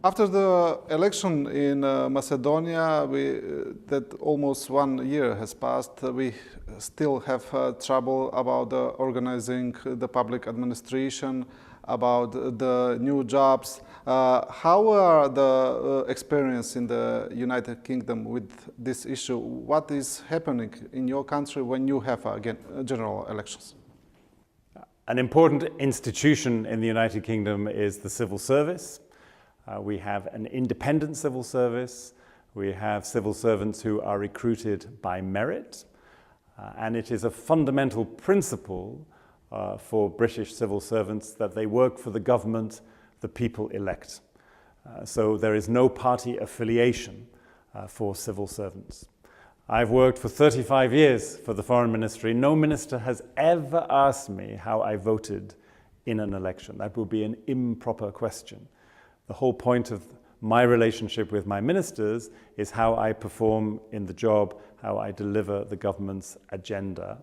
After the election in Macedonia, that almost 1 year has passed, we still have trouble about organizing the public administration, about the new jobs. How are the experience in the United Kingdom with this issue? What is happening in your country when you have again general elections? An important institution in the United Kingdom is the civil service. We have an independent civil service. We have civil servants who are recruited by merit. And it is a fundamental principle for British civil servants that they work for the government the people elect. So there is no party affiliation for civil servants. I've worked for 35 years for the Foreign Ministry. No minister has ever asked me how I voted in an election. That would be an improper question. The whole point of my relationship with my ministers is how I perform in the job, how I deliver the government's agenda.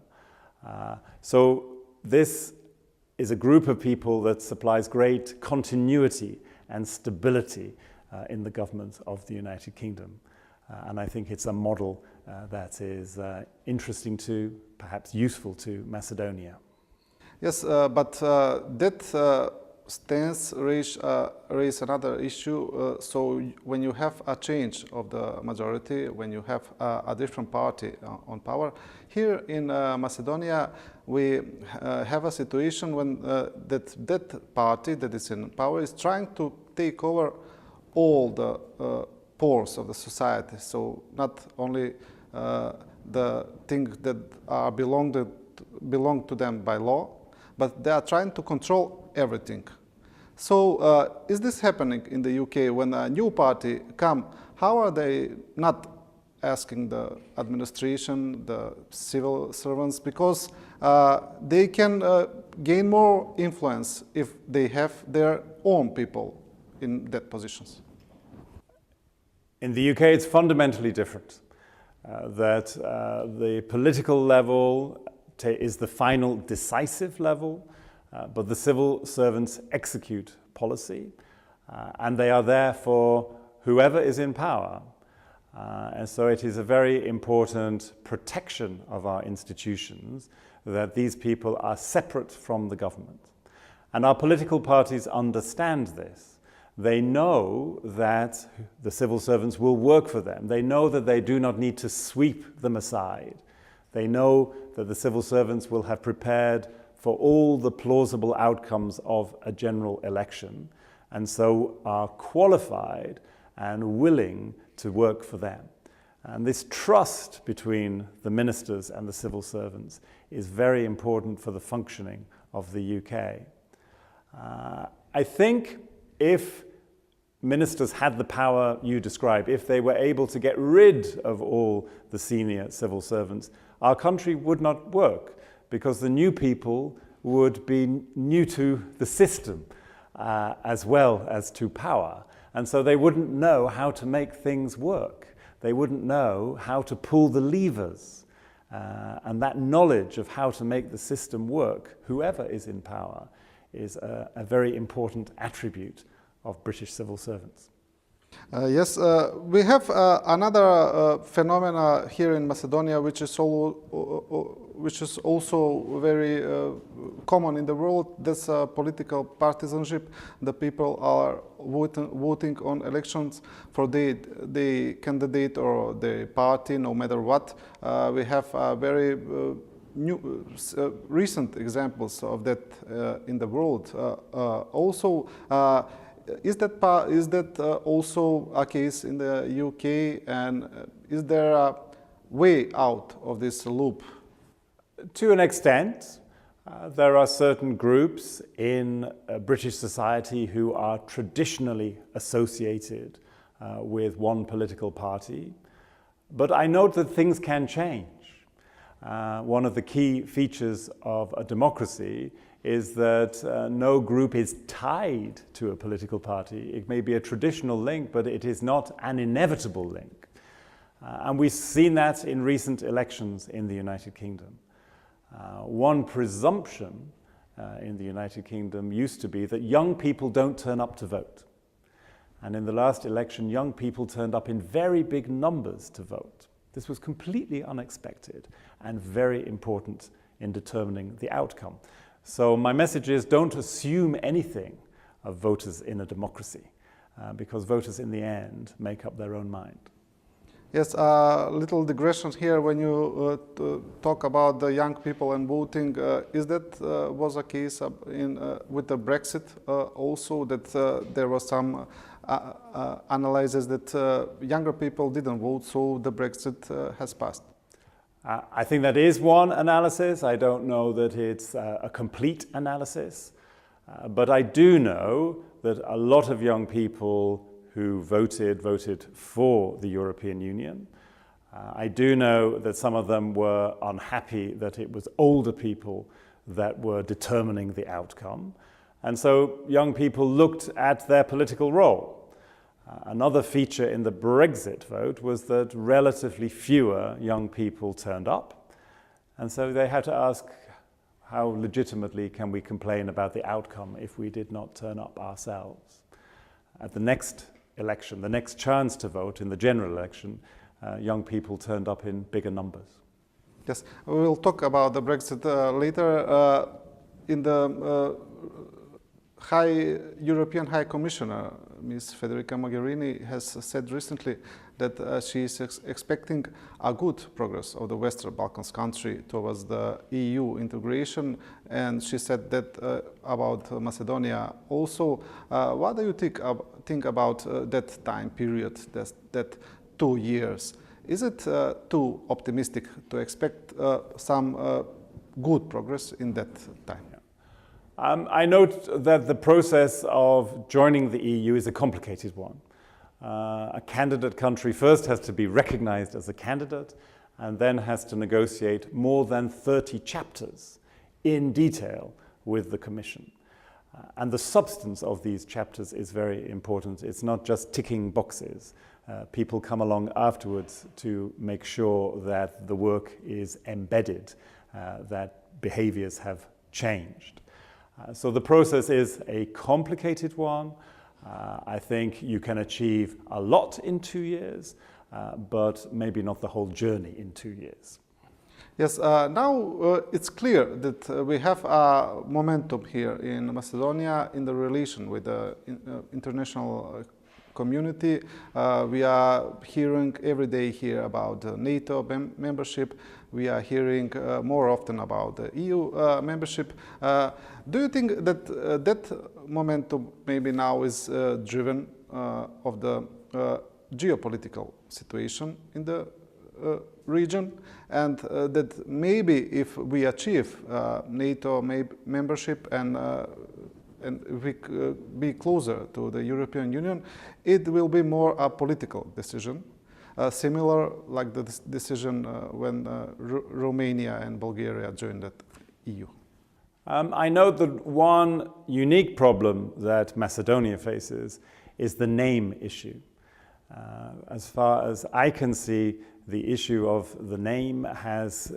So this is a group of people that supplies great continuity and stability in the government of the United Kingdom. And I think it's a model that is interesting to, perhaps useful to, Macedonia. Yes, but that stance raise another issue. So when you have a change of the majority, when you have a different party on power, here in Macedonia we have a situation when that party that is in power is trying to take over all the pores of the society. So not only the things that belong to them by law, but they are trying to control everything. So is this happening in the UK when a new party come? How are they not asking the administration, the civil servants, because they can gain more influence if they have their own people in that positions? In the UK it's fundamentally different. That the political level is the final decisive level, but the civil servants execute policy, and they are there for whoever is in power. And so it is a very important protection of our institutions that these people are separate from the government. And our political parties understand this. They know that the civil servants will work for them. They know that they do not need to sweep them aside. They know that the civil servants will have prepared for all the plausible outcomes of a general election, and so are qualified and willing to work for them. And this trust between the ministers and the civil servants is very important for the functioning of the UK. I think if ministers had the power you describe, if they were able to get rid of all the senior civil servants, our country would not work, because the new people would be new to the system as well as to power. And so they wouldn't know how to make things work. They wouldn't know how to pull the levers. And that knowledge of how to make the system work, whoever is in power, is a very important attribute of British civil servants. Yes, we have another phenomena here in Macedonia, which is also very common in the world. That's political partisanship. The people are voting on elections for the candidate or the party, no matter what. We have very recent examples of that in the world. Also. Is that also a case in the UK, and is there a way out of this loop? To an extent, there are certain groups in British society who are traditionally associated with one political party, but I note that things can change. One of the key features of a democracy is that no group is tied to a political party. It may be a traditional link, but it is not an inevitable link. And we've seen that in recent elections in the United Kingdom. One presumption in the United Kingdom used to be that young people don't turn up to vote. And in the last election, young people turned up in very big numbers to vote. This was completely unexpected and very important in determining the outcome. So my message is, don't assume anything of voters in a democracy, because voters in the end make up their own mind. Yes, a little digression here. When you talk about the young people and voting, is that was a case with the Brexit also, that there was some analysis that younger people didn't vote, so the Brexit has passed? I think that is one analysis. I don't know that it's a complete analysis, but I do know that a lot of young people who voted for the European Union. I do know that some of them were unhappy that it was older people that were determining the outcome. And so young people looked at their political role. Another feature in the Brexit vote was that relatively fewer young people turned up. And so they had to ask, how legitimately can we complain about the outcome if we did not turn up ourselves? At the next election, the next chance to vote in the general election, young people turned up in bigger numbers. Yes, we will talk about the Brexit later. In the European High Commissioner, Ms. Federica Mogherini, has said recently that she is expecting a good progress of the Western Balkans country towards the EU integration, and she said that about Macedonia also. What do you think about that time period, that 2 years? Is it too optimistic to expect some good progress in that time? I note that the process of joining the EU is a complicated one. A candidate country first has to be recognized as a candidate and then has to negotiate more than 30 chapters in detail with the Commission. And the substance of these chapters is very important. It's not just ticking boxes. People come along afterwards to make sure that the work is embedded, that behaviors have changed. So the process is a complicated one. I think you can achieve a lot in 2 years, but maybe not the whole journey in 2 years. Yes, now it's clear that we have a momentum here in Macedonia in the relation with the international community. We are hearing every day here about NATO membership. We are hearing more often about the EU membership. Do you think that that momentum maybe now is driven of the geopolitical situation in the region, and that maybe if we achieve NATO membership and we be closer to the European Union, it will be more a political decision, similar like the decision when Romania and Bulgaria joined the EU? I know that one unique problem that Macedonia faces is the name issue. As far as I can see, the issue of the name has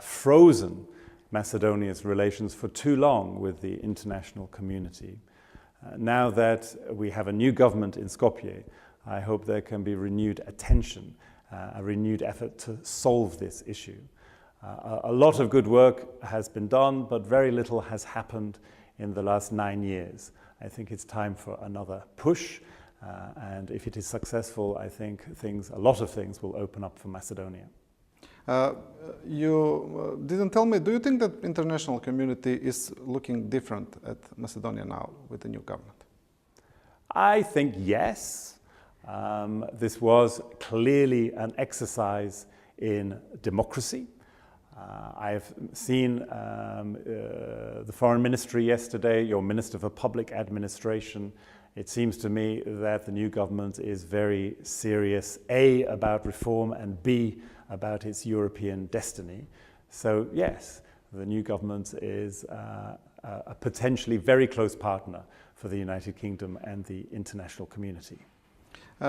frozen Macedonia's relations for too long with the international community. Now that we have a new government in Skopje, I hope there can be renewed attention, a renewed effort to solve this issue. A lot of good work has been done, but very little has happened in the last 9 years. I think it's time for another push, and if it is successful, I think a lot of things will open up for Macedonia. You didn't tell me, do you think that international community is looking different at Macedonia now with the new government? I think yes. This was clearly an exercise in democracy. I've seen the Foreign Ministry yesterday, your Minister for Public Administration. It seems to me that the new government is very serious, A, about reform, and B, about its European destiny. So yes, the new government is a potentially very close partner for the United Kingdom and the international community.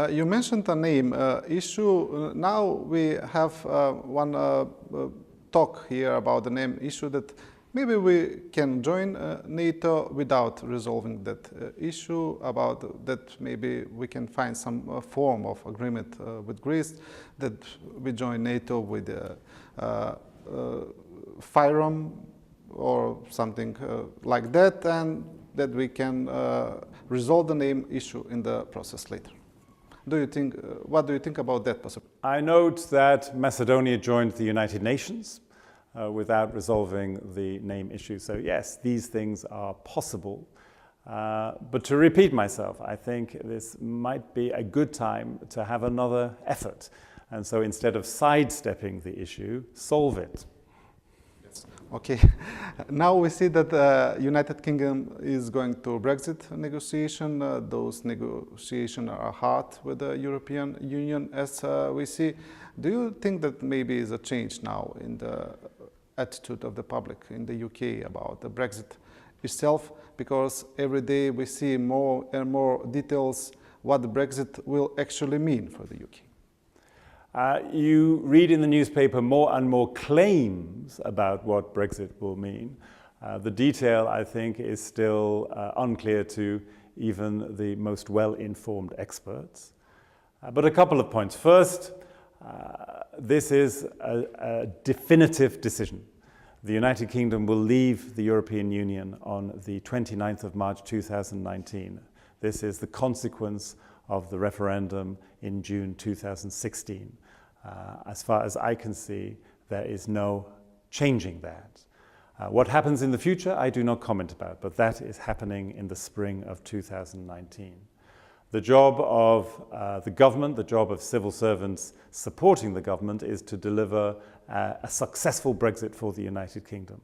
You mentioned a name issue. Now we have one talk here about the name issue that Maybe we can join NATO without resolving that issue. About that, maybe we can find some form of agreement with Greece that we join NATO with firearm or something like that, and that we can resolve the name issue in the process later. Do you think? What do you think about that possibility? I note that Macedonia joined the United Nations without resolving the name issue. So yes, these things are possible. But to repeat myself, I think this might be a good time to have another effort. And so instead of sidestepping the issue, solve it. Yes. Okay. Now we see that the United Kingdom is going to Brexit negotiation. Those negotiations are hard with the European Union, as we see. Do you think that maybe is a change now in the attitude of the public in the UK about the Brexit itself? Because every day we see more and more details what the Brexit will actually mean for the UK. You read in the newspaper more and more claims about what Brexit will mean. The detail, I think, is still unclear to even the most well-informed experts. But a couple of points. First, this is a definitive decision. The United Kingdom will leave the European Union on the 29th of March 2019. This is the consequence of the referendum in June 2016. As far as I can see, there is no changing that. What happens in the future, I do not comment about, but that is happening in the spring of 2019. The job of the government, the job of civil servants supporting the government, is to deliver a successful Brexit for the United Kingdom.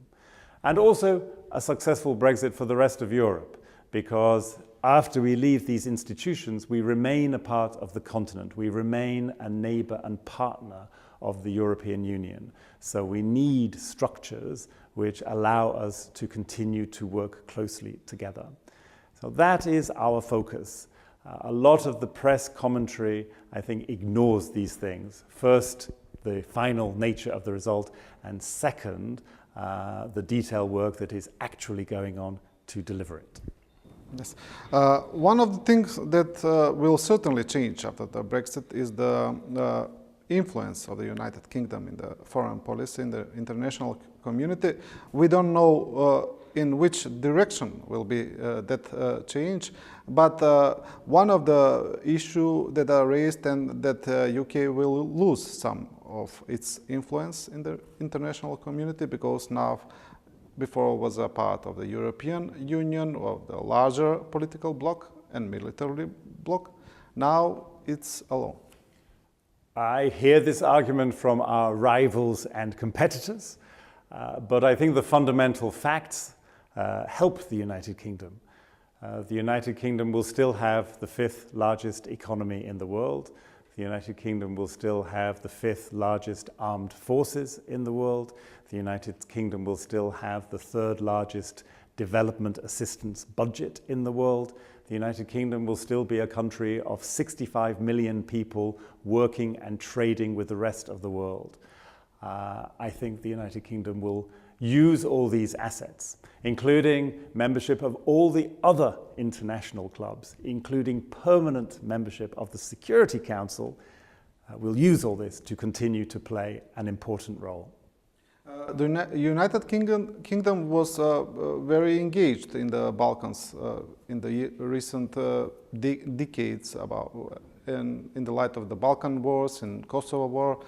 And also a successful Brexit for the rest of Europe, because after we leave these institutions, we remain a part of the continent. We remain a neighbour and partner of the European Union. So we need structures which allow us to continue to work closely together. So that is our focus. A lot of the press commentary, I think, ignores these things. First, the final nature of the result, and second, the detailed work that is actually going on to deliver it. Yes. One of the things that will certainly change after the Brexit is the influence of the United Kingdom in the foreign policy, in the international community. We don't know in which direction will be that change, but one of the issues that are raised and that UK will lose some of its influence in the international community, because now before was a part of the European Union, or the larger political bloc and military bloc. Now it's alone. I hear this argument from our rivals and competitors, but I think the fundamental facts help the United Kingdom. The United Kingdom will still have the 5th largest economy in the world. The United Kingdom will still have the 5th largest armed forces in the world. The United Kingdom will still have the 3rd largest development assistance budget in the world. The United Kingdom will still be a country of 65 million people working and trading with the rest of the world. I think the United Kingdom will use all these assets, including membership of all the other international clubs, including permanent membership of the Security Council. We'll use all this to continue to play an important role. The United Kingdom was very engaged in the Balkans in the recent decades, in the light of the Balkan Wars, in Kosovo War,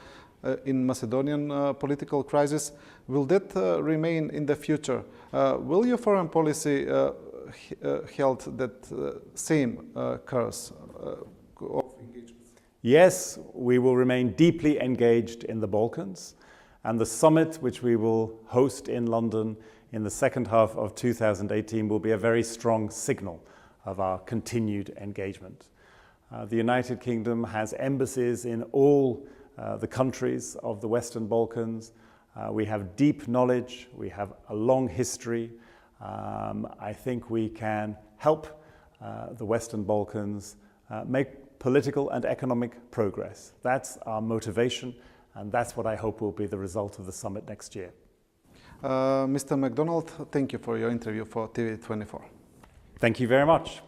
in Macedonian political crisis. Will that remain in the future? Will your foreign policy held that same course of engagement? Yes, we will remain deeply engaged in the Balkans, and the summit which we will host in London in the second half of 2018 will be a very strong signal of our continued engagement. The United Kingdom has embassies in all the countries of the Western Balkans. We have deep knowledge, we have a long history. I think we can help the Western Balkans make political and economic progress. That's our motivation, and that's what I hope will be the result of the summit next year. Mr. McDonald, thank you for your interview for TV24. Thank you very much.